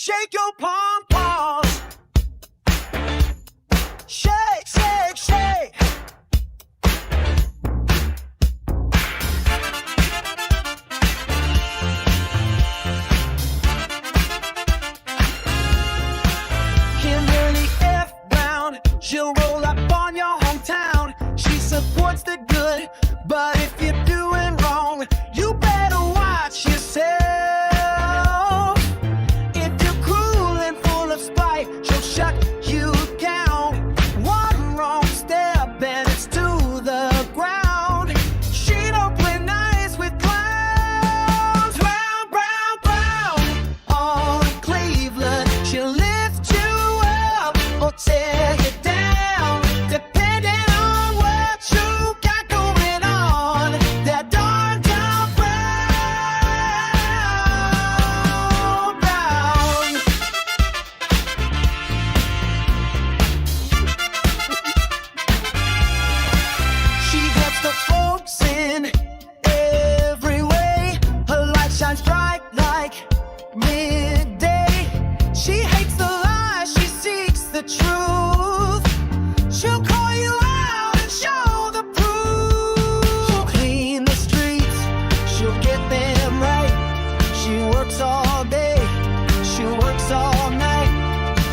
Shake your pom-poms. Shake, shake, shake. Kimberly F. Brown, she'll roll up on your hometown. She supports the good, but if you're doing wrong, you better watch yourself. If you're cruel and full of spite, she'll shut you down. One wrong step and it's to the ground. She don't play nice with clowns. Brown, brown, brown, all in Cleveland. She'll lift you up or tear you down, depending on what you got going on. That darn down brown, brown. She gets the folks in every way. Her light shines bright like midday. She hates the lies, she seeks the truth. She'll call you out and show the proof. She'll clean the streets, she'll get them right. She works all day, she works all night.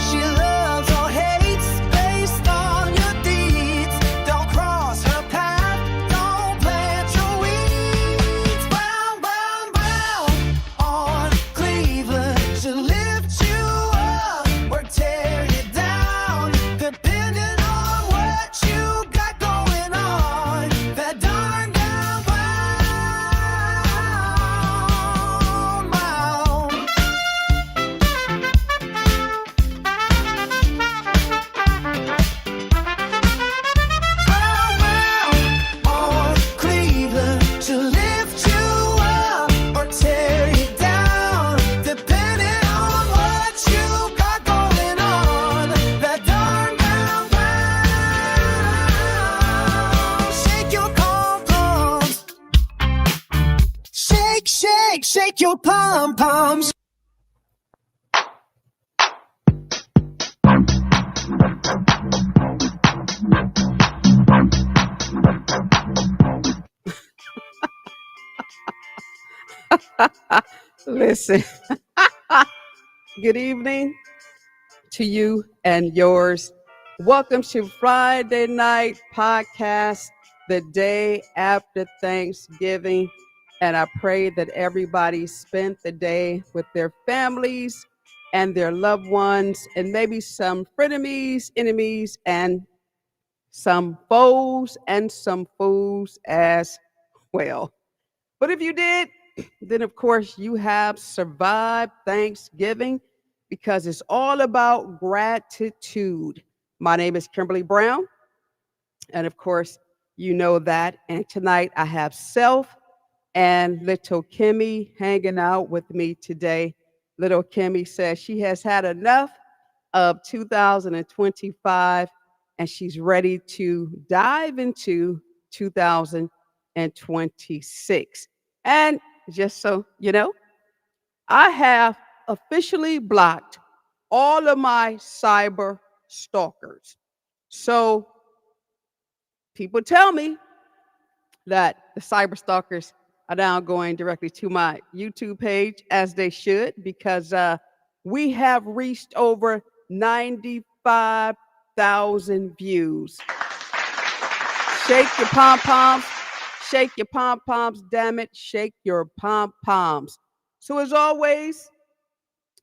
She loves or hates based on your deeds. Don't cross her path, don't plant your weeds. Brown, brown, brown, on Cleveland. She'll lift you up or tear you down, depending on what you got going on. That darn down brown, brown. Brown, brown, on Cleveland. She'll lift you up or tear you down, depending on what you got going on. That darn brown, brown. Shake your pom-poms. Shake, shake, shake your pom-poms. Listen, good evening to you and yours. Welcome to Friday Night Podcast, the day after Thanksgiving. And I pray that everybody spent the day with their families and their loved ones, and maybe some frenemies, enemies, and some foes and some fools as well. But if you did, then of course you have survived Thanksgiving, because it's all about gratitude. My name is Kimberly Brown, and of course you know that. And tonight I have Self and Little Kimmie hanging out with me today. Little Kimmie says she has had enough of 2025 and she's ready to dive into 2026. And just so you know, I have officially blocked all of my cyber stalkers. So people tell me that the cyber stalkers are now going directly to my YouTube page, as they should, because we have reached over 95,000 views. Shake your pom-poms. Shake your pom-poms, damn it. Shake your pom-poms. So as always,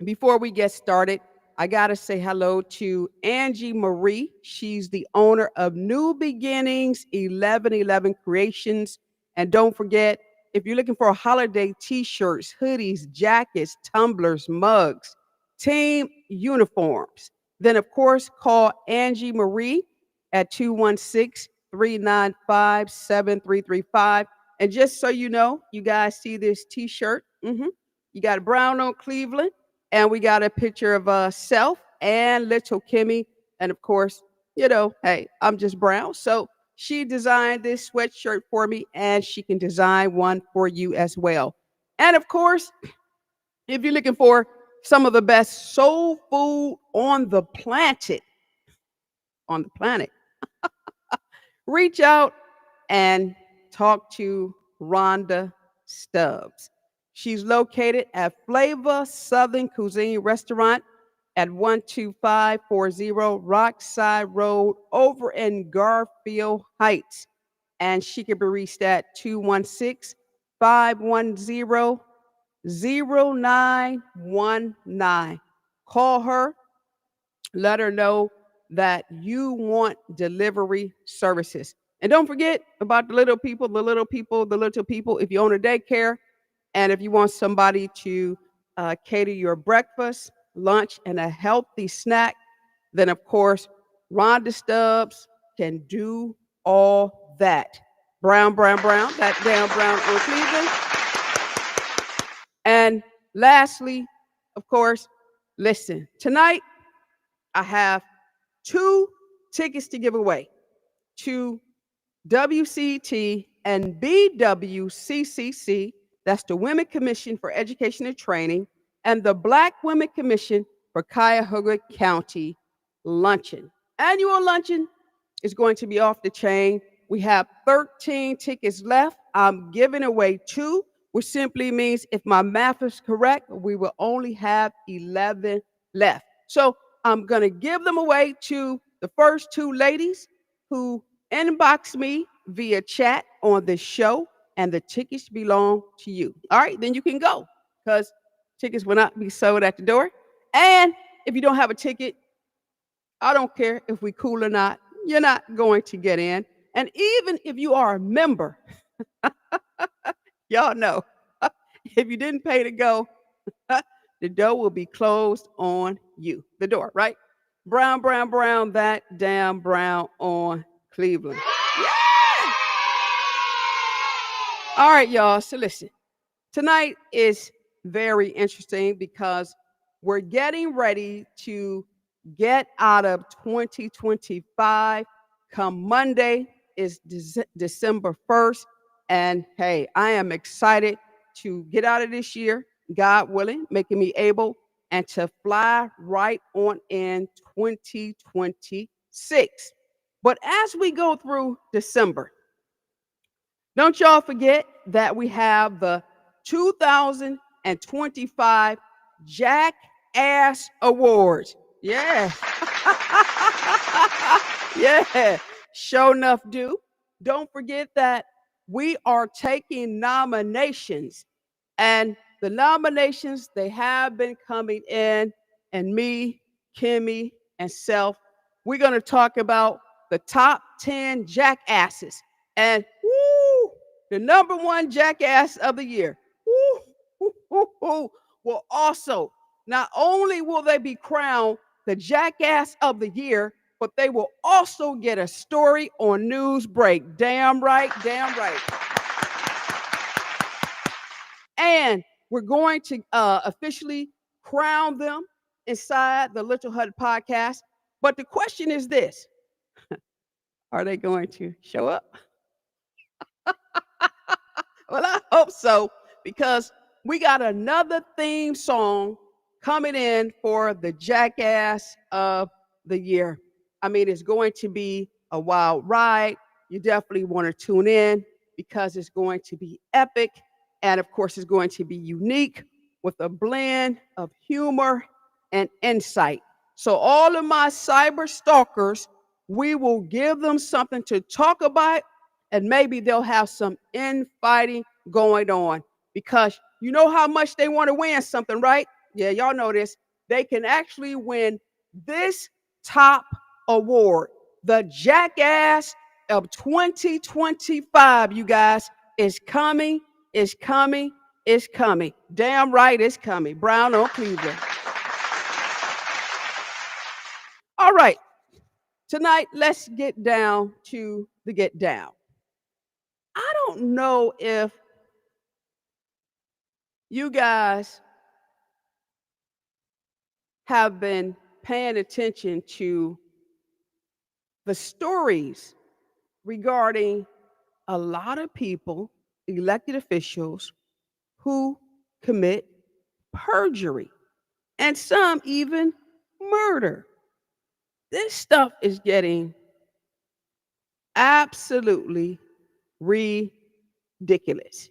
before we get started, I got to say hello to Angie Marie. She's the owner of New Beginnings 1111 Creations. And don't forget, if you're looking for holiday t-shirts, hoodies, jackets, tumblers, mugs, team uniforms, then of course call Angie Marie at 216-395-7335. And just so you know, you guys see this t-shirt. You got brown on Cleveland, and we got a picture of Self and Little Kimmie. And of course, you know, hey, I'm just brown. So she designed this sweatshirt for me, and she can design one for you as well. And of course, if you're looking for some of the best soul food on the planet. On the planet. Reach out and talk to Rhonda Stubbs. She's located at Flavor Southern Cuisine Restaurant at 12540 Rockside Road over in Garfield Heights. And she can be reached at 216-510-0919. Call her, let her know that you want delivery services. And don't forget about the little people, the little people, the little people. If you own a daycare and if you want somebody to cater your breakfast, lunch, and a healthy snack, then of course, Rhonda Stubbs can do all that. Brown, brown, brown, that damn brown on Cleveland. And lastly, of course, listen, tonight I have 2 tickets to give away to WCT and BWCCC, that's the Women Commission for Education and Training, and the Black Women Commission for Cuyahoga County Luncheon. Annual luncheon is going to be off the chain. We have 13 tickets left. I'm giving away 2, which simply means if my math is correct, we will only have 11 left. So I'm going to give them away to the first 2 ladies who inbox me via chat on the show, and the tickets belong to you. All right, then you can go because tickets will not be sold at the door. And if you don't have a ticket, I don't care if we cool or not, you're not going to get in. And even if you are a member, y'all know, if you didn't pay to go, the door will be closed on you. The door, right? Brown, brown, brown, that damn brown on Cleveland. Yeah! All right, y'all. So listen, tonight is very interesting because we're getting ready to get out of 2025. Come Monday is December 1st. And hey, I am excited to get out of this year, God willing, making me able and to fly right on in 2026. But as we go through December, don't y'all forget that we have the 2025 Jackass Awards. Yeah. Yeah. Sure enough, do. Don't forget that we are taking nominations. And the nominations, they have been coming in. And me, Kimmie, and Self, we're going to talk about the top 10 jackasses. And woo, the number 1 jackass of the year. Woo, woo, woo, woo, will also, not only will they be crowned the jackass of the year, but they will also get a story on News Break. Damn right, damn right. And we're going to officially crown them inside the Little Hut podcast. But the question is this: are they going to show up? Well, I hope so, because we got another theme song coming in for the Jackass of the Year. I mean, it's going to be a wild ride. You definitely want to tune in because it's going to be epic. And of course, it's going to be unique with a blend of humor and insight. So all of my cyber stalkers, we will give them something to talk about, and maybe they'll have some infighting going on, because you know how much they want to win something, right? Yeah, y'all know this. They can actually win this top award. The Jackass of 2025, you guys, is coming, is coming, is coming. Damn right it's coming. Brown on Cleveland. All right. Tonight, let's get down to the get down. I don't know if you guys have been paying attention to the stories regarding a lot of people, elected officials, who commit perjury. and some even murder. This stuff is getting absolutely ridiculous.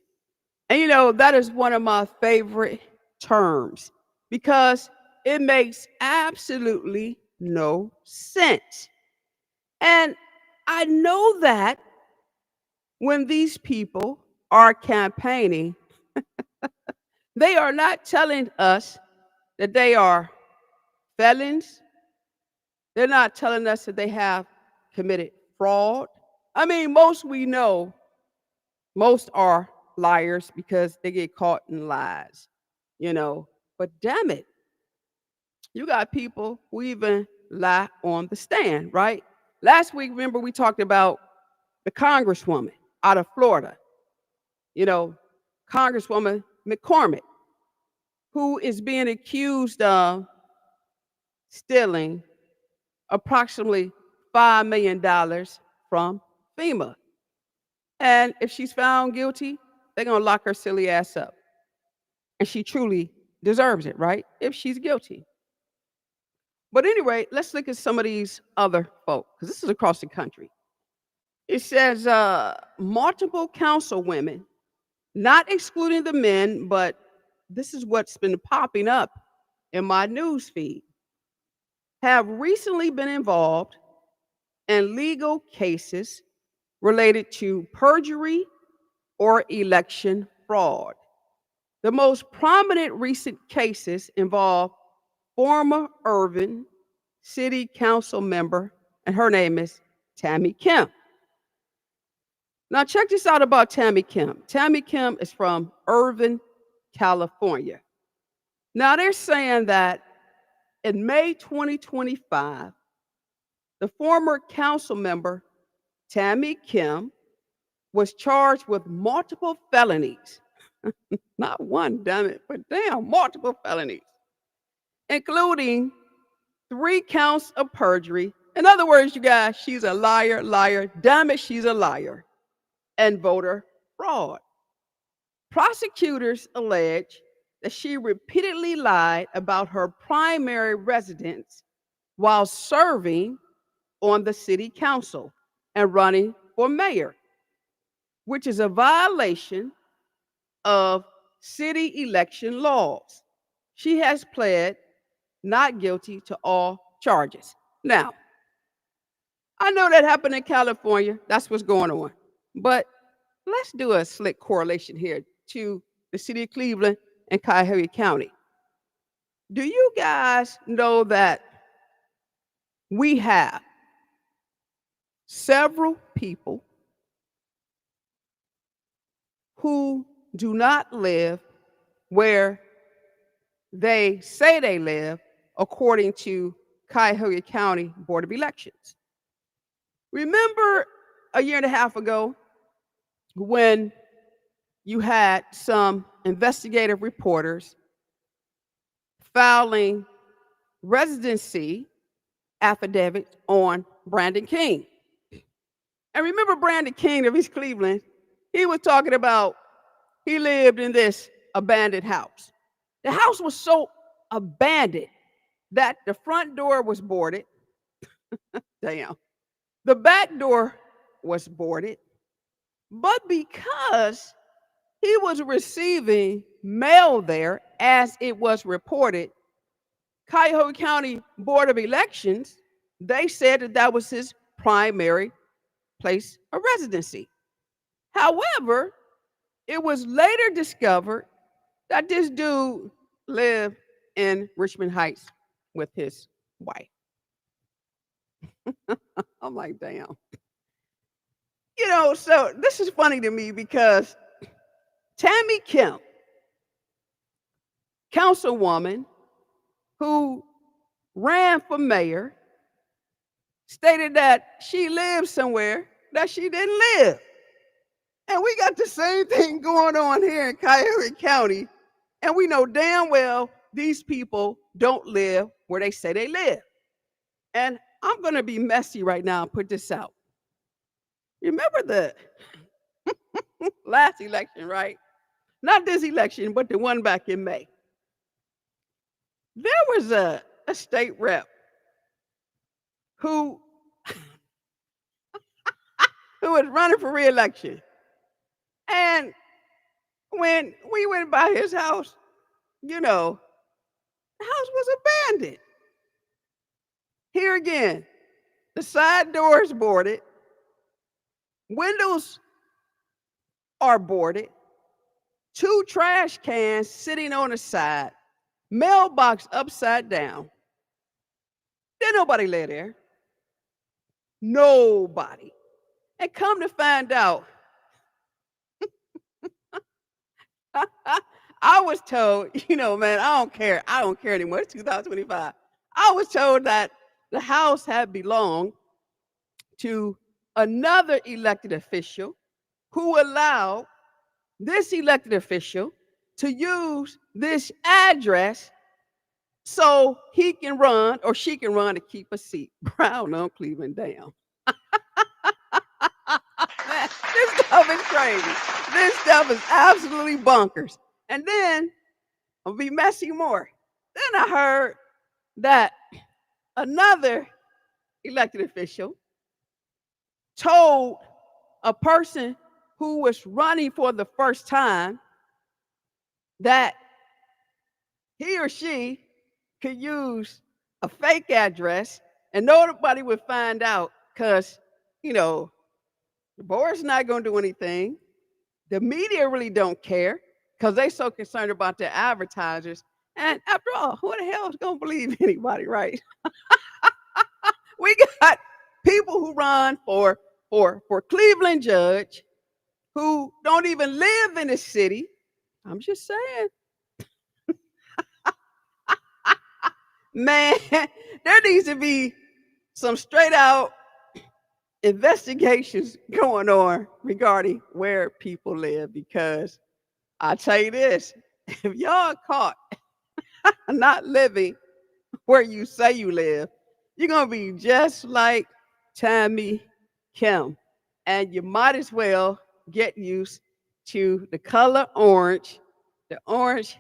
And that is one of my favorite terms because it makes absolutely no sense. And I know that when these people are campaigning, they are not telling us that they are felons. They're not telling us that they have committed fraud. I mean, most we know, most are liars because they get caught in lies, you know. But damn it, you got people who even lie on the stand, right? Last week, remember, we talked about the congresswoman out of Florida, you know, Congresswoman McCormick, who is being accused of stealing approximately $5 million from FEMA. And if she's found guilty, they're going to lock her silly ass up. And she truly deserves it, right? If she's guilty. But anyway, let's look at some of these other folk, because this is across the country. It says multiple council women, not excluding the men, but this is what's been popping up in my news feed, have recently been involved in legal cases related to perjury or election fraud. The most prominent recent cases involve former Irvin City Council member, and her name is Tammy Kim. Now, check this out about Tammy Kim. Tammy Kim is from Irvin, California. Now, they're saying that in May 2025, the former council member, Tammy Kim, was charged with multiple felonies. Not one, damn it, but damn, multiple felonies, including 3 counts of perjury. In other words, you guys, she's a liar, liar, damn it, she's a liar, and voter fraud. Prosecutors allege that she repeatedly lied about her primary residence while serving on the city council and running for mayor, which is a violation of city election laws. She has pled not guilty to all charges. Now, I know that happened in California. That's what's going on. But let's do a slick correlation here to the city of Cleveland and Cuyahoga County. Do you guys know that we have several people who do not live where they say they live, according to Cuyahoga County Board of Elections? Remember a year and a half ago when you had some investigative reporters filing residency affidavits on Brandon King? And remember Brandon King of East Cleveland, he was talking about he lived in this abandoned house. The house was so abandoned that the front door was boarded. Damn. The back door was boarded. But because he was receiving mail there, as it was reported, Cuyahoga County Board of Elections, they said that that was his primary place of residency. However, it was later discovered that this dude lived in Richmond Heights with his wife. I'm like, damn. So this is funny to me because Tammy Kim, councilwoman who ran for mayor, stated that she lived somewhere that she didn't live. And we got the same thing going on here in Cuyahoga County. And we know damn well these people don't live where they say they live. And I'm going to be messy right now and put this out. Remember the last election, right? Not this election, but the one back in May. There was a state rep who who was running for reelection. And when we went by his house, you know, the house was abandoned. Here again, the side doors boarded, windows are boarded, two trash cans sitting on the side, mailbox upside down. Didn't nobody live there. Nobody. And come to find out, I was told, man, I don't care. I don't care anymore. It's 2025. I was told that the house had belonged to another elected official who allowed this elected official to use this address so he can run or she can run to keep a seat. Brown on Cleveland down. Man, this stuff is crazy. This stuff is absolutely bonkers. And then I'll be messy more. Then I heard that another elected official told a person who was running for the first time that he or she could use a fake address and nobody would find out because, the board's not going to do anything. The media really don't care because they're so concerned about their advertisers. And after all, who the hell is going to believe anybody, right? We got people who run for Cleveland judge who don't even live in the city. I'm just saying. Man, there needs to be some straight out investigations going on regarding where people live, because I tell you this, if y'all caught not living where you say you live, you're going to be just like Tammy Kim. And you might as well get used to the color orange, the orange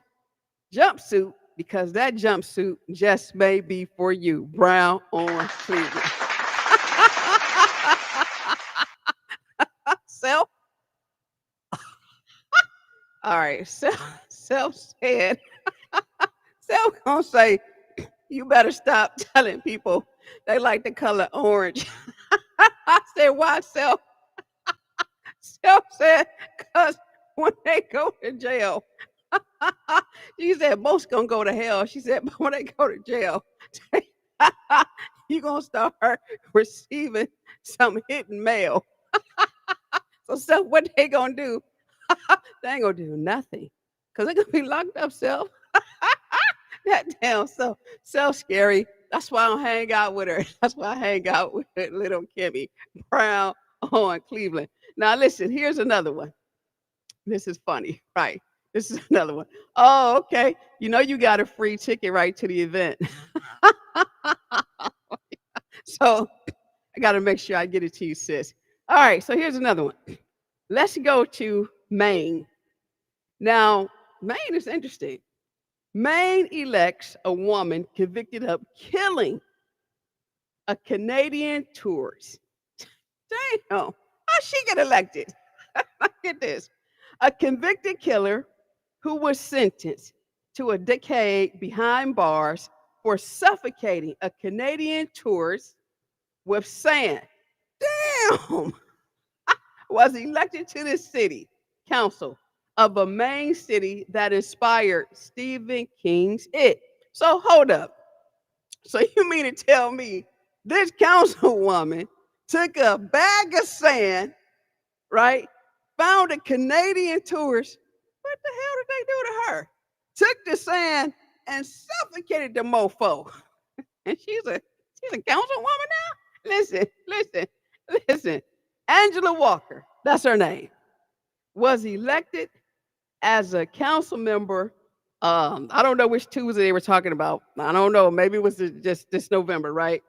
jumpsuit, because that jumpsuit just may be for you. Brown on Cleveland. Self. All right. Self said, Self gonna say, you better stop telling people they like the color orange. I said, why, Self? Self said, because when they go to jail, she said, most gonna go to hell. She said, but when they go to jail, you're gonna start receiving some hidden mail. So what they gonna do? They ain't gonna do nothing. Cause they're gonna be locked up, Self. That damn Self scary. That's why I don't hang out with her. That's why I hang out with Little Kimmie Brown on Cleveland. Now listen, here's another one. This is funny, right? This is another one. Oh, okay. You got a free ticket right to the event. So I got to make sure I get it to you, sis. All right. So here's another one. Let's go to Maine. Now, Maine is interesting. Maine elects a woman convicted of killing a Canadian tourist. Damn. How she get elected? Look at this. A convicted killer who was sentenced to a decade behind bars for suffocating a Canadian tourist with sand. Damn. Was elected to the city council of a Maine city that inspired Stephen King's It. So hold up. So you mean to tell me this councilwoman took a bag of sand, right? Found a Canadian tourist. What the hell did they do to her? Took the sand and suffocated the mofo. And she's a councilwoman now? Listen. Angela Walker, that's her name, was elected as a council member. I don't know which Tuesday they were talking about. I don't know. Maybe it was just this November, right?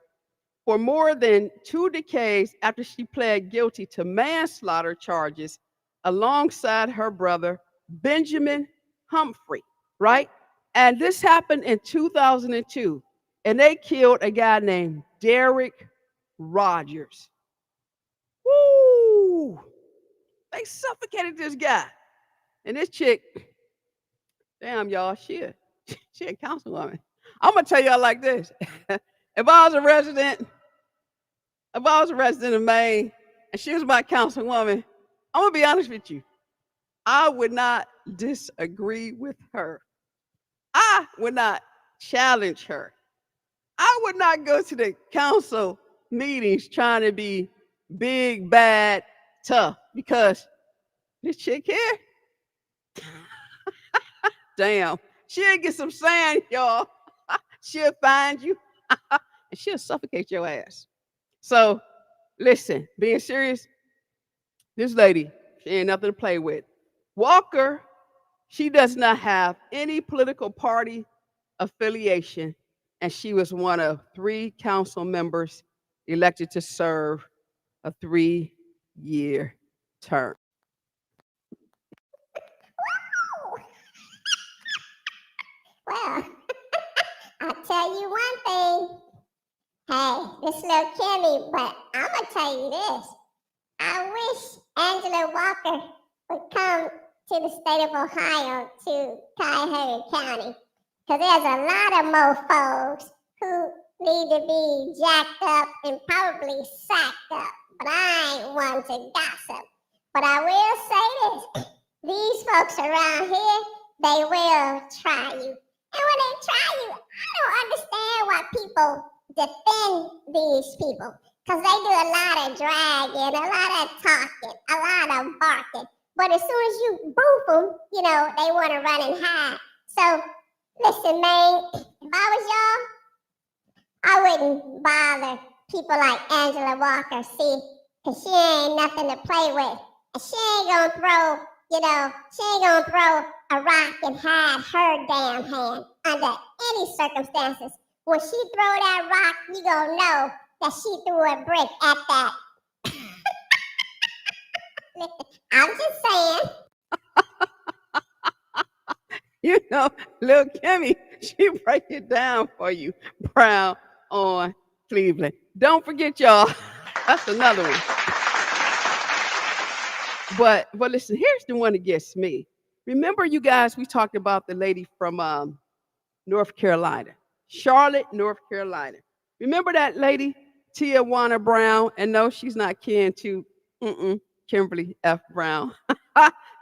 For more than 2 decades after she pled guilty to manslaughter charges alongside her brother, Benjamin Humphrey, right? And this happened in 2002. And they killed a guy named Derek Rogers. Woo! They suffocated this guy. And this chick, damn y'all, she a councilwoman. I'm gonna tell y'all like this. if I was a resident, if I was a resident of Maine and she was my councilwoman, I'm gonna be honest with you. I would not disagree with her. I would not challenge her. I would not go to the council meetings trying to be big, bad, tough because this chick here, damn, she'll get some sand, y'all. She'll find you and she'll suffocate your ass. So, listen, being serious, this lady, she ain't nothing to play with. Walker, she does not have any political party affiliation, and she was one of 3 council members elected to serve a 3-year term. Well, I'll tell you one thing. Hey, this Little Kimmie, but I'm going to tell you this. I wish Angela Walker would come to the state of Ohio, to Cuyahoga County, because there's a lot of mofos who need to be jacked up and probably sacked up. But I ain't one to gossip. But I will say this. These folks around here, they will try you. And when they try you, I don't understand why people defend these people. Because they do a lot of dragging, a lot of talking, a lot of barking. But as soon as you boof them, they want to run and hide. So, listen, man, if I was y'all, I wouldn't bother people like Angela Walker, see, because she ain't nothing to play with. And she ain't going to throw, she ain't going to throw a rock and hide her damn hand under any circumstances. When she throw that rock, you going to know that she threw a brick at that. I'm just saying. Little Kimmie, she break it down for you. Brown on Cleveland. Don't forget, y'all. That's another one. But listen, here's the one that gets me. Remember, you guys, we talked about the lady from North Carolina, Charlotte, North Carolina. Remember that lady, Tijuana Brown? And no, she's not kin to Kimberly F. Brown.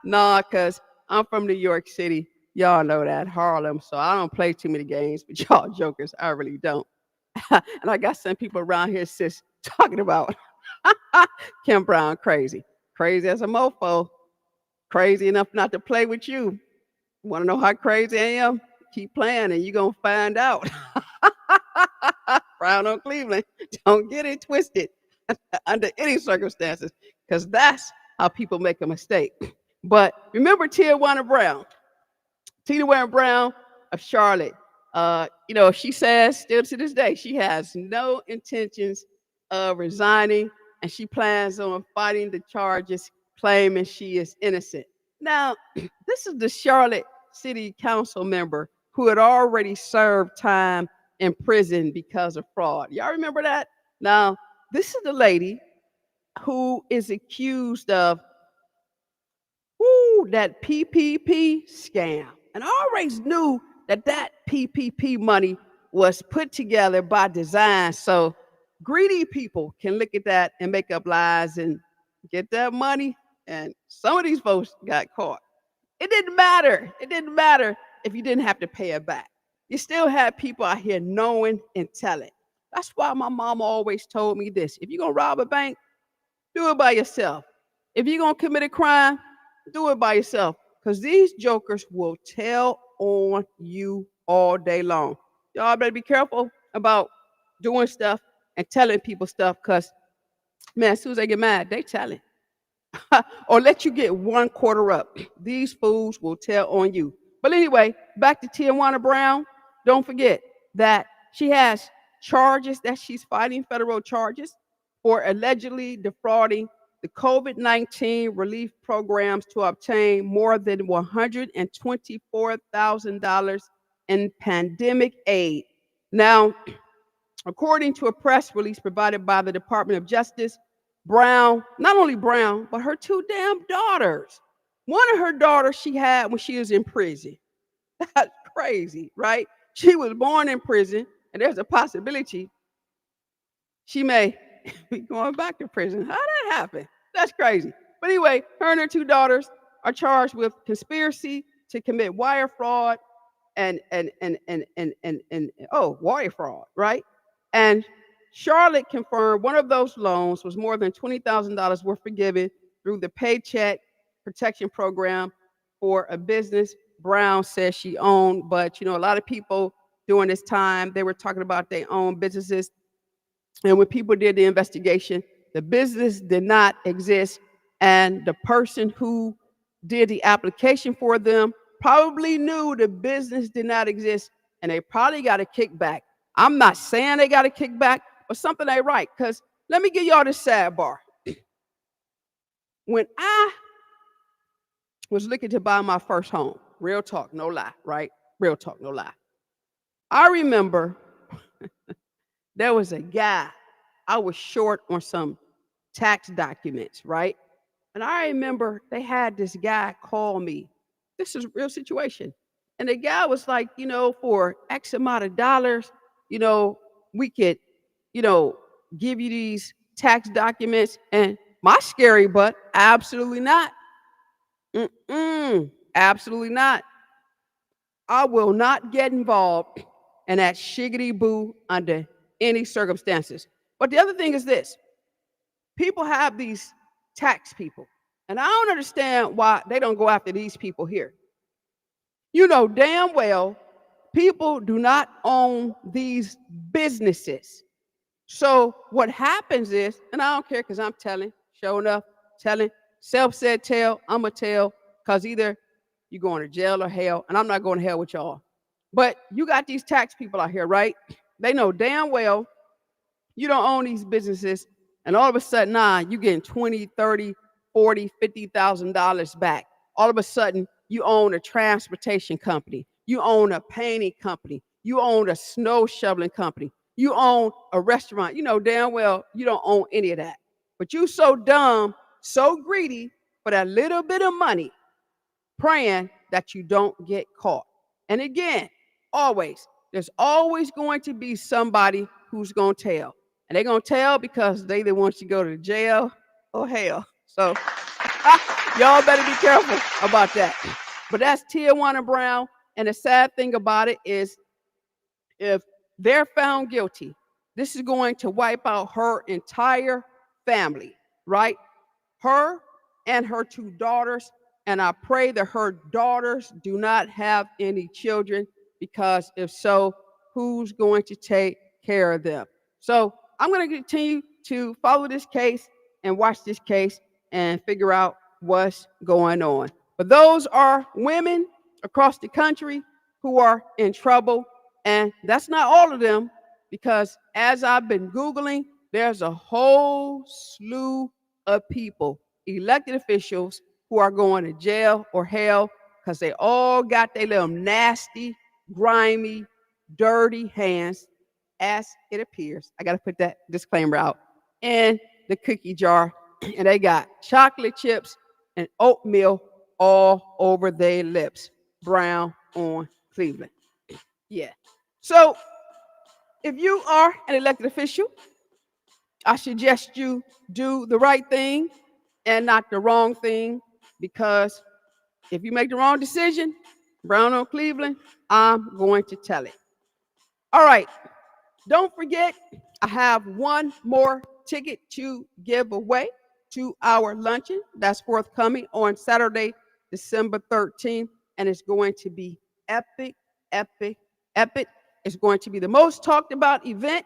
Nah, because I'm from New York City. Y'all know that, Harlem. So I don't play too many games with y'all jokers. I really don't. And I got some people around here, sis, talking about Kim Brown crazy. Crazy as a mofo. Crazy enough not to play with you. Want to know how crazy I am? Keep playing and you're going to find out. Brown on Cleveland. Don't get it twisted under any circumstances, because that's how people make a mistake. But remember Tijuana Brown. Tijuana Brown of Charlotte. She says still to this day, she has no intentions of resigning, and she plans on fighting the charges, claiming she is innocent. Now, this is the Charlotte City Council member who had already served time in prison because of fraud. Y'all remember that? Now, this is the lady who is accused of that PPP scam. And I always knew that PPP money was put together by design so greedy people can look at that and make up lies and get that money. And some of these folks got caught. It didn't matter. It didn't matter if you didn't have to pay it back. You still had people out here knowing and telling. That's why my mama always told me this. If you're going to rob a bank, do it by yourself. If you're going to commit a crime, do it by yourself. Because these jokers will tell on you all day long. Y'all better be careful about doing stuff and telling people stuff, because, man, as soon as they get mad, they tell it. Or let you get 1/4 up. These fools will tell on you. But anyway, back to Tijuana Brown. Don't forget that she has charges that she's fighting, federal charges, for allegedly defrauding the COVID-19 relief programs to obtain more than $124,000 in pandemic aid. Now, according to a press release provided by the Department of Justice, Brown, not only Brown, but her two damn daughters. One of her daughters she had when she was in prison. That's crazy, right? She was born in prison, and there's a possibility she may be going back to prison. How did that happen? That's crazy. But anyway, her and her two daughters are charged with conspiracy to commit wire fraud and wire fraud, right? And Charlotte confirmed one of those loans was more than $20,000 were forgiven through the Paycheck Protection Program for a business Brown says she owned. But a lot of people during this time, they were talking about their own businesses. And when people did the investigation, the business did not exist. And the person who did the application for them probably knew the business did not exist, and they probably got a kickback. I'm not saying they got a kickback, but something ain't right. Because let me give y'all this sidebar. When I was looking to buy my first home, real talk, no lie, right? Real talk, no lie. I remember there was a guy, I was short on some tax documents, right? And I remember they had this guy call me. This is a real situation. And the guy was like, for X amount of dollars, we could, give you these tax documents. And my scary butt, absolutely not. Absolutely not. I will not get involved in that shiggity boo under any circumstances. But the other thing is this. People have these tax people. And I don't understand why they don't go after these people here. You know damn well people do not own these businesses. So what happens is, and I don't care because I'm telling, sure enough, telling, self-said tell, I'm going to tell, because either you're going to jail or hell, and I'm not going to hell with y'all. But you got these tax people out here, right? They know damn well you don't own these businesses, and all of a sudden, you getting 20, 30, 40, $50,000 back. All of a sudden, you own a transportation company. You own a painting company. You own a snow shoveling company. You own a restaurant. You know damn well you don't own any of that. But you so dumb, so greedy for that little bit of money, praying that you don't get caught. And again, there's always going to be somebody who's going to tell. And they're going to tell because they either want you to go to jail or hell. So y'all better be careful about that. But that's Tijuana Brown. And the sad thing about it is, if they're found guilty, this is going to wipe out her entire family, right? Her and her two daughters. And I pray that her daughters do not have any children, because if so, who's going to take care of them? So I'm going to continue to follow this case and watch this case and figure out what's going on. But those are women across the country who are in trouble. And that's not all of them, because as I've been Googling, there's a whole slew of people, elected officials, who are going to jail or hell because they all got their little nasty, grimy, dirty hands, as it appears. I got to put that disclaimer out, in the cookie jar. And they got chocolate chips and oatmeal all over their lips. Brown on Cleveland. Yeah. So if you are an elected official, I suggest you do the right thing and not the wrong thing, because if you make the wrong decision, Brown on Cleveland, I'm going to tell it. All right. Don't forget, I have one more ticket to give away to our luncheon that's forthcoming on Saturday, December 13th. And it's going to be epic, epic, epic. It's going to be the most talked about event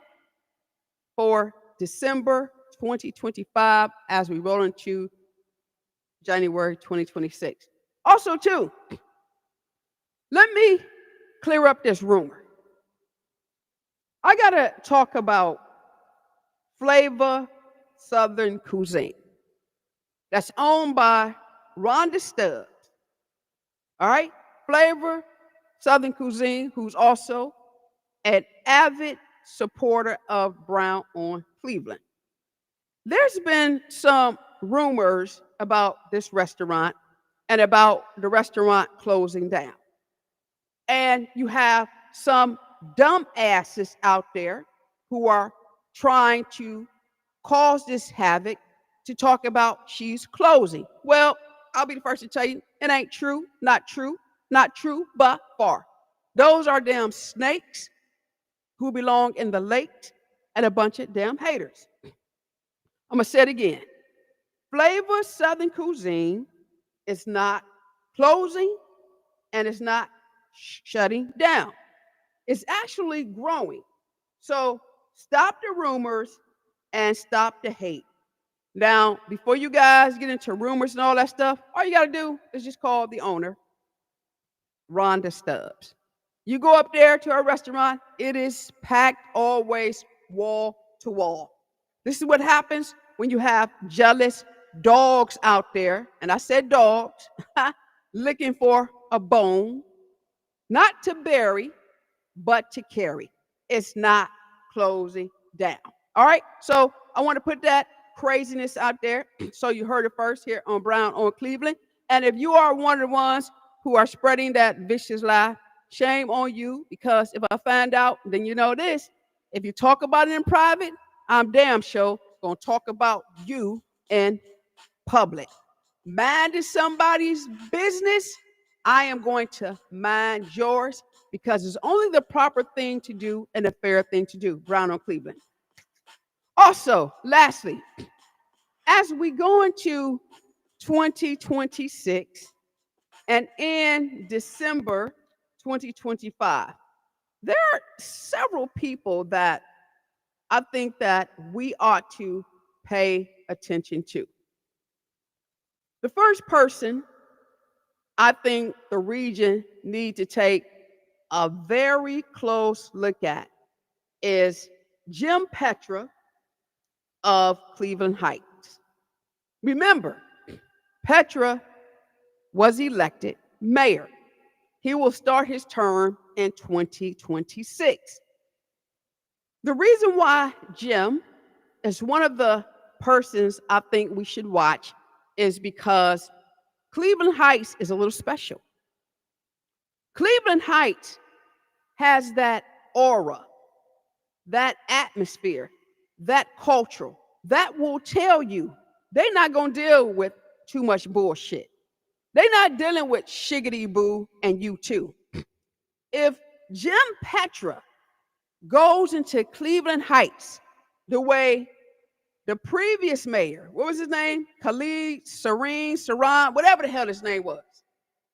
for December 2025 as we roll into January 2026. Also, too, let me clear up this rumor. I got to talk about Flavor Southern Cuisine that's owned by Rhonda Stubbs. All right? Flavor Southern Cuisine, who's also an avid supporter of Brown on Cleveland. There's been some rumors about this restaurant and about the restaurant closing down. And you have some dumb asses out there who are trying to cause this havoc to talk about she's closing. Well, I'll be the first to tell you it ain't true, not true, not true, but far. Those are damn snakes who belong in the lake and a bunch of damn haters. I'm going to say it again. Flavor Southern Cuisine is not closing and it's not shutting down. It's actually growing. So stop the rumors and stop the hate. Now, before you guys get into rumors and all that stuff, all you got to do is just call the owner, Rhonda Stubbs. You go up there to her restaurant, it is packed always wall to wall. This is what happens when you have jealous dogs out there, and I said dogs, looking for a bone, not to bury, but to carry. It's not closing down. All right, so I want to put that craziness out there. So you heard it first here on Brown on Cleveland. And if you are one of the ones who are spreading that vicious lie, shame on you, because if I find out, then you know this. If you talk about it in private, I'm damn sure going to talk about you in public. Minding somebody's business, I am going to mind yours because it's only the proper thing to do and a fair thing to do. Brown on Cleveland. Also, lastly, as we go into 2026 and in December 2025, there are several people that I think that we ought to pay attention to. The first person I think the region need to take a very close look at is Jim Petra of Cleveland Heights. Remember, Petra was elected mayor. He will start his term in 2026. The reason why Jim is one of the persons I think we should watch is because Cleveland Heights is a little special. Cleveland Heights has that aura, that atmosphere, that culture that will tell you they're not going to deal with too much bullshit. They're not dealing with shiggity boo and you too. If Jim Petra goes into Cleveland Heights the way the previous mayor, what was his name? Khalid, Saran, whatever the hell his name was.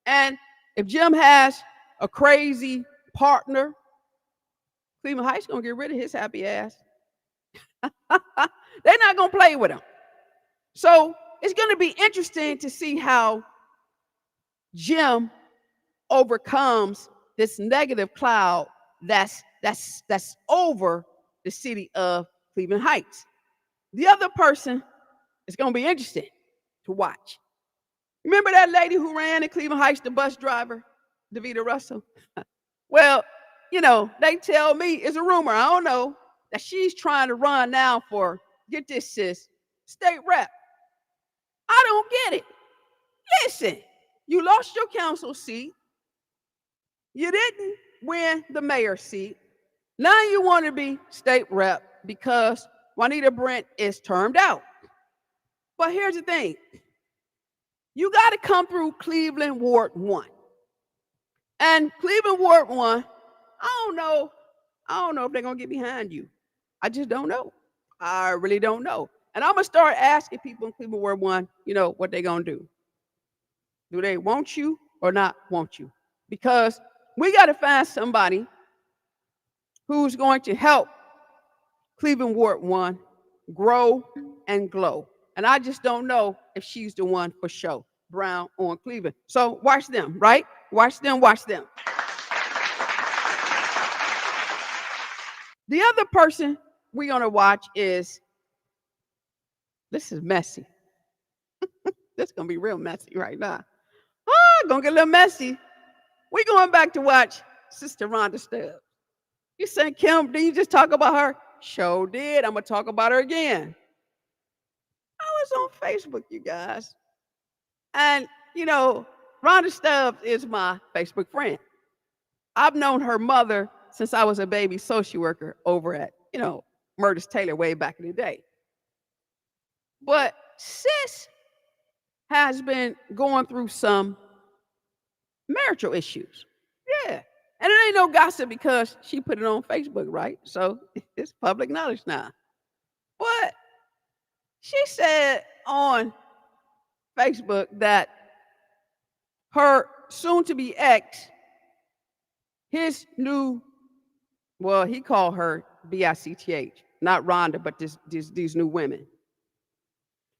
And if Jim has a crazy partner, Cleveland Heights going to get rid of his happy ass. They're not going to play with him. So it's going to be interesting to see how Jim overcomes this negative cloud that's over the city of Cleveland Heights. The other person is going to be interesting to watch. Remember that lady who ran in Cleveland Heights, the bus driver, Davita Russell? Well, you know, they tell me, it's a rumor, I don't know, that she's trying to run now for, get this sis, state rep. I don't get it. Listen, you lost your council seat. You didn't win the mayor's seat. Now you want to be state rep because Juanita Brent is termed out. But here's the thing. You got to come through Cleveland Ward 1. And Cleveland Ward 1, I don't know if they're going to get behind you. I just don't know. I really don't know. And I'm going to start asking people in Cleveland Ward 1, you know, what they're going to do. Do they want you or not want you? Because we got to find somebody who's going to help Cleveland Ward 1 grow and glow. And I just don't know if she's the one for show. Brown on Cleveland. So watch them, right? Watch them, watch them. The other person we're going to watch is, this is messy. This is going to be real messy right now. Gonna get a little messy. We're going back to watch Sister Rhonda Stubbs. You said, Kim, did you just talk about her? Sure did. I'm going to talk about her again. I was on Facebook, you guys. And, Rhonda Stubbs is my Facebook friend. I've known her mother since I was a baby social worker over at, Murders Taylor way back in the day. But sis has been going through some marital issues. Yeah. And it ain't no gossip because she put it on Facebook, right? So it's public knowledge now. But she said on Facebook that her soon-to-be ex, his new, well, he called her B-I-C-T-H, not Rhonda, but these new women.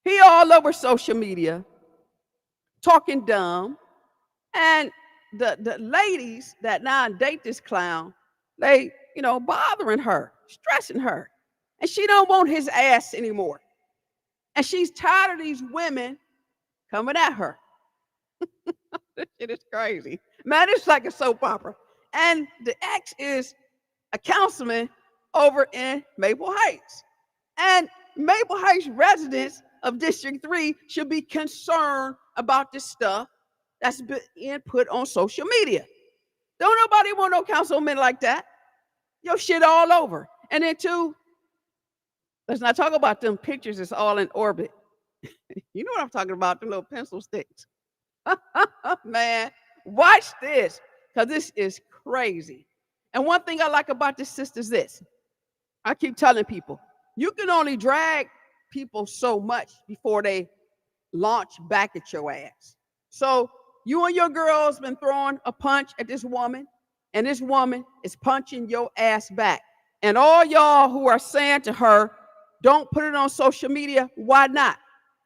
He all over social media, talking dumb, and the ladies that now date this clown, they, bothering her, stressing her, and she don't want his ass anymore. And she's tired of these women coming at her. This shit is crazy. Man, it's like a soap opera. And the ex is a councilman over in Maple Heights. And Maple Heights residents of District 3 should be concerned about this stuff that's being put on social media. Don't nobody want no councilman like that. Your shit all over. And then two, let's not talk about them pictures that's all in orbit. You know what I'm talking about, the little pencil sticks. Man, watch this, because this is crazy. And one thing I like about this sister is this. I keep telling people, you can only drag people so much before they launch back at your ass. So you and your girls been throwing a punch at this woman, and this woman is punching your ass back. And all y'all who are saying to her, don't put it on social media, why not?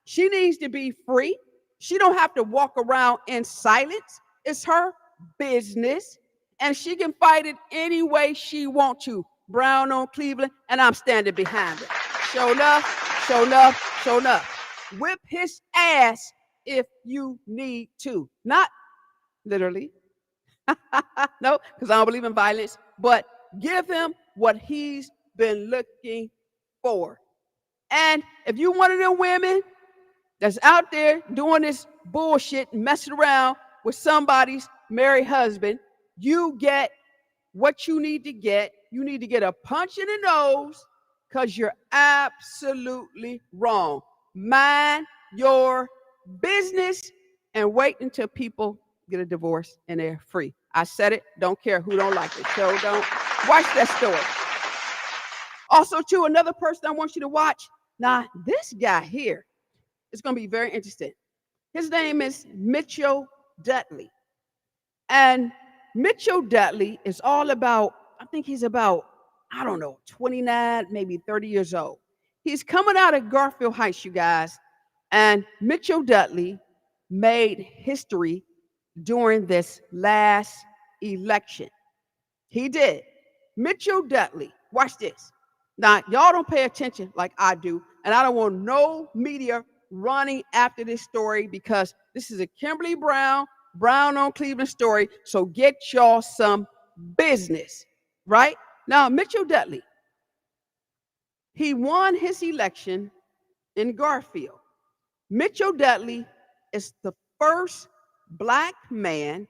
She needs to be free. She don't have to walk around in silence. It's her business, and she can fight it any way she wants to. Brown on Cleveland, and I'm standing behind her. Show enough, show enough, show enough. Whip his ass if you need to. Not literally. No, because I don't believe in violence, but give him what he's been looking for. And if you one of them women that's out there doing this bullshit, messing around with somebody's married husband, you get what you need to get. You need to get a punch in the nose because you're absolutely wrong. Mind your business and wait until people get a divorce and they're free. I said it. Don't care who don't like it. So don't watch that story. Also, too, another person I want you to watch. Now, this guy here is going to be very interesting. His name is Mitchell Dudley. And Mitchell Dudley is all about, I think he's about, 29, maybe 30 years old. He's coming out of Garfield Heights, you guys. And Mitchell Dudley made history during this last election. He did. Mitchell Dudley, watch this. Now, y'all don't pay attention like I do, and I don't want no media running after this story because this is a Kimberly Brown on Cleveland story, so get y'all some business, right? Now, Mitchell Dudley, he won his election in Garfield. Mitchell Dudley is the first Black man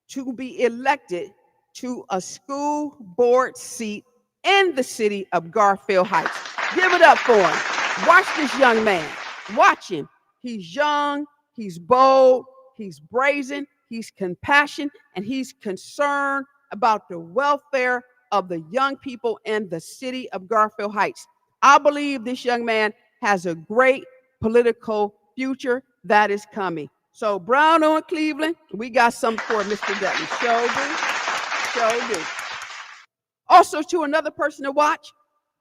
to be elected to a school board seat in the city of Garfield Heights. Give it up for him. Watch this young man. Watch him. He's young, he's bold, he's brazen, he's compassionate, and he's concerned about the welfare of the young people in the city of Garfield Heights. I believe this young man has a great political future that is coming. So Brown on Cleveland, we got something for Mr. Dudley. Show do. Also, to another person to watch,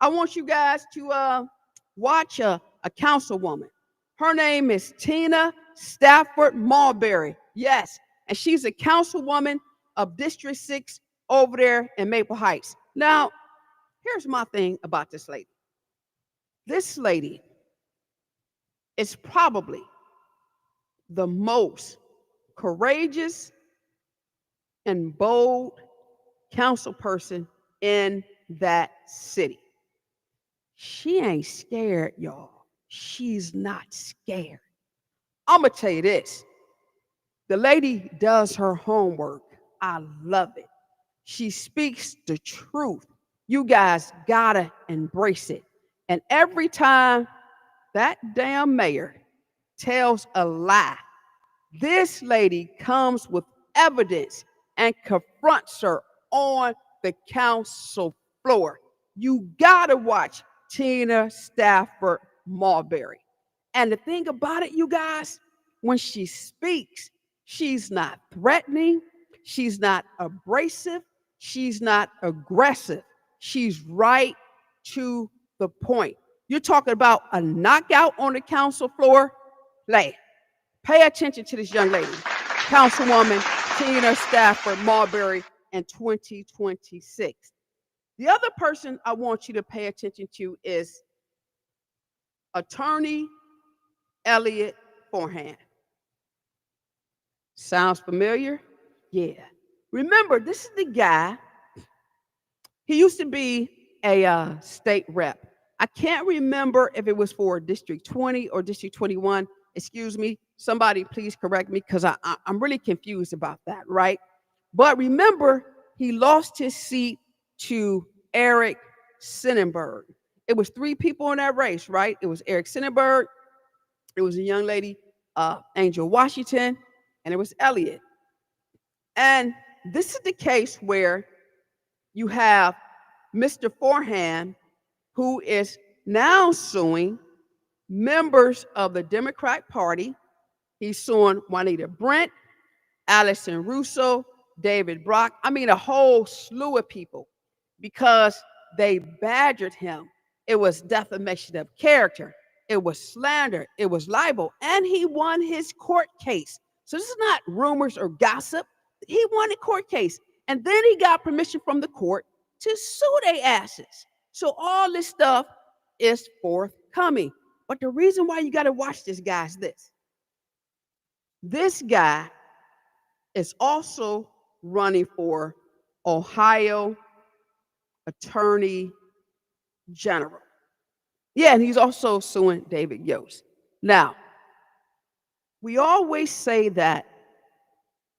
I want you guys to watch a councilwoman. Her name is Tina Stafford Marbury. Yes, and she's a councilwoman of District 6 over there in Maple Heights. Now, here's my thing about this lady. This lady is probably the most courageous and bold council person in that city. She ain't scared, y'all. She's not scared. I'm going to tell you this. The lady does her homework. I love it. She speaks the truth. You guys gotta embrace it. And every time that damn mayor tells a lie, this lady comes with evidence and confronts her on the council floor. You gotta watch Tina Stafford Marbury. And the thing about it, you guys, when she speaks, she's not threatening, she's not abrasive, she's not aggressive. She's right to the point. You're talking about a knockout on the council floor? Pay attention to this young lady, Councilwoman Tina Stafford Marbury in 2026. The other person I want you to pay attention to is Attorney Elliot Forehand. Sounds familiar? Yeah. Remember, this is the guy, he used to be a state rep. I can't remember if it was for District 20 or District 21. Excuse me. Somebody please correct me because I'm really confused about that, right? But remember, he lost his seat to Eric Sonnenberg. It was three people in that race, right? It was Eric Sonnenberg, it was a young lady, Angel Washington, and it was Elliot. And this is the case where you have Mr. Forehand, who is now suing members of the Democratic Party. He's suing Juanita Brent, Allison Russo, David Brock. I mean, a whole slew of people because they badgered him. It was defamation of character. It was slander. It was libel. And he won his court case. So this is not rumors or gossip. He won a court case. And then he got permission from the court to sue their asses. So all this stuff is forthcoming. But the reason why you got to watch this guy is this. This guy is also running for Ohio Attorney General. Yeah, and he's also suing David Yost. Now, we always say that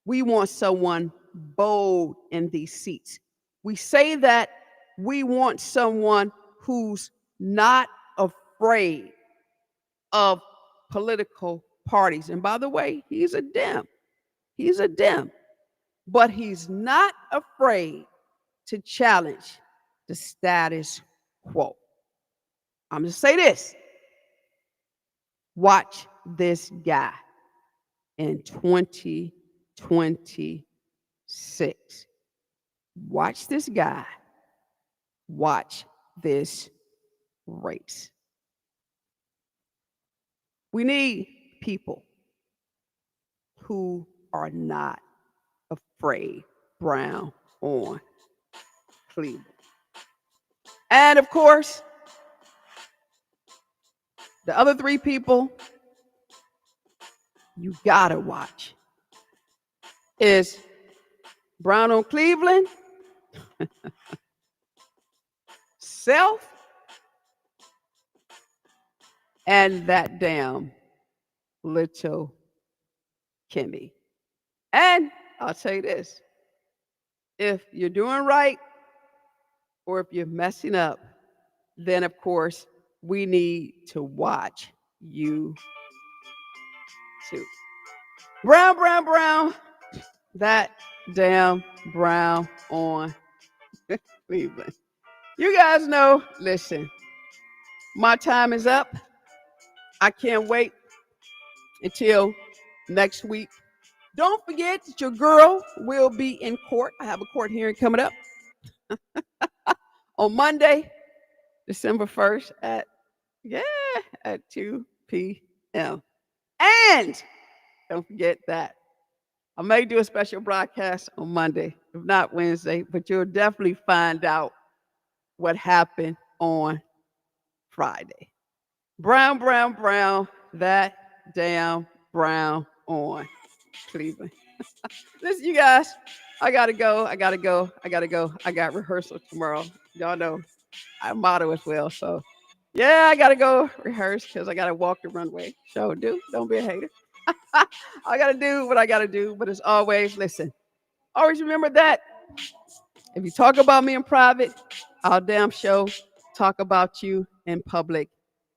we want someone bold in these seats. We say that we want someone who's not afraid of political parties. And by the way, he's a Dem. He's a Dem. But he's not afraid to challenge the status quo. I'm going to say this. Watch this guy in 2026. Watch this guy. Watch this race. We need people who are not afraid. Brown on Cleveland. And of course, the other three people you gotta watch is Brown on Cleveland, Self, and that damn Little Kimmie. And I'll tell you this, if you're doing right or if you're messing up, then of course we need to watch you too. Brown, brown, brown, that damn Brown on Cleveland. You guys know, listen, my time is up. I can't wait until next week. Don't forget that your girl will be in court. I have a court hearing coming up on Monday, December 1st at 2 p.m. And don't forget that I may do a special broadcast on Monday, if not Wednesday, but you'll definitely find out what happened on Friday. Brown, brown, brown, that damn Brown on Cleveland. Listen, you guys, I gotta go. I gotta go. I gotta go. I got rehearsal tomorrow. Y'all know I model as well. So yeah, I gotta go rehearse because I gotta walk the runway. So do. Don't be a hater. I gotta do what I gotta do. But as always, listen. Always remember that if you talk about me in private, I'll damn show talk about you in public.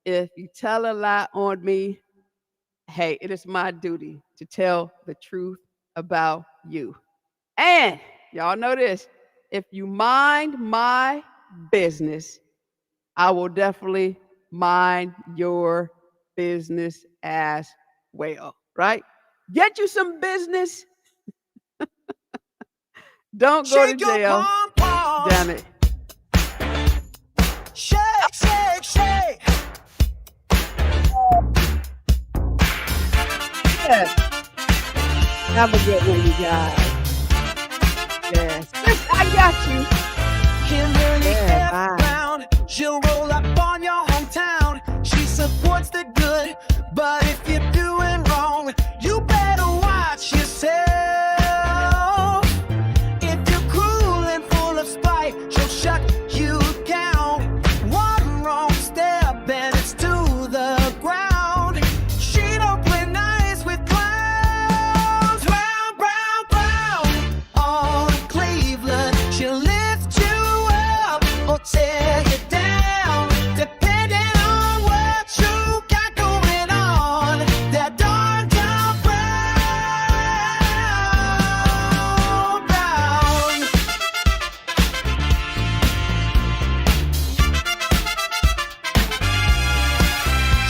If you tell a lie on me, hey, it is my duty to tell the truth about you. And y'all know this, if you mind my business, I will definitely mind your business as well, right? Get you some business. Don't go to Shake your jail. pom-poms. Damn it. Shake, shake, shake. Yeah. Have a good one, you guys. Yes. Yes, I got you. Kimberly Yeah, F. bye. Brown, she'll roll up on your hometown. She supports the good, but if you're doing wrong, you better watch yourself. If you're cruel and full of spite, she'll shut you down. One wrong step and it's to the ground. She don't play nice with clowns. Brown, brown, brown. On Cleveland, she'll lift you up or tear you down, depending on what you got going on. That darn down brown, brown.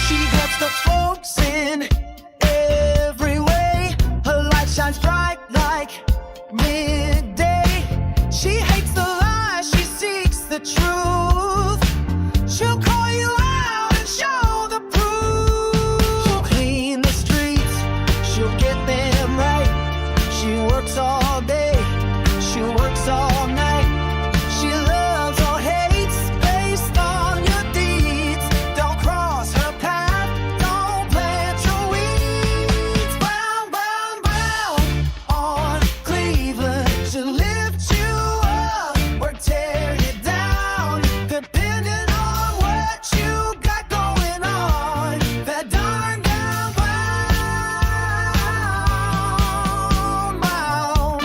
She gets the folks in every way. Her light shines bright like midday. She hates the lies, she seeks the truth. She'll call you out and show the proof. She'll clean the streets, she'll get them right. She works all day, she works all night. She loves or hates based on your deeds. Don't cross her path, don't plant your weeds. Brown, brown, brown. On Cleveland, she'll lift you up or tear you down, depending on what you got going on. That darn down brown, brown.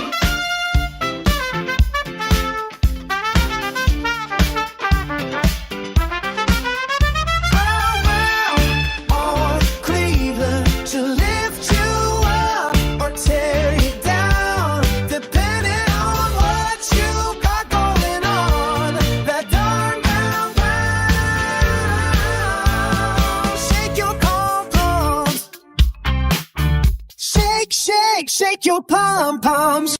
Brown, brown. On Cleveland, she'll lift you up or tear you down, depending on what you got going on. That darn brown, brown. Shake your pom-poms. Shake, shake, shake your pom-poms.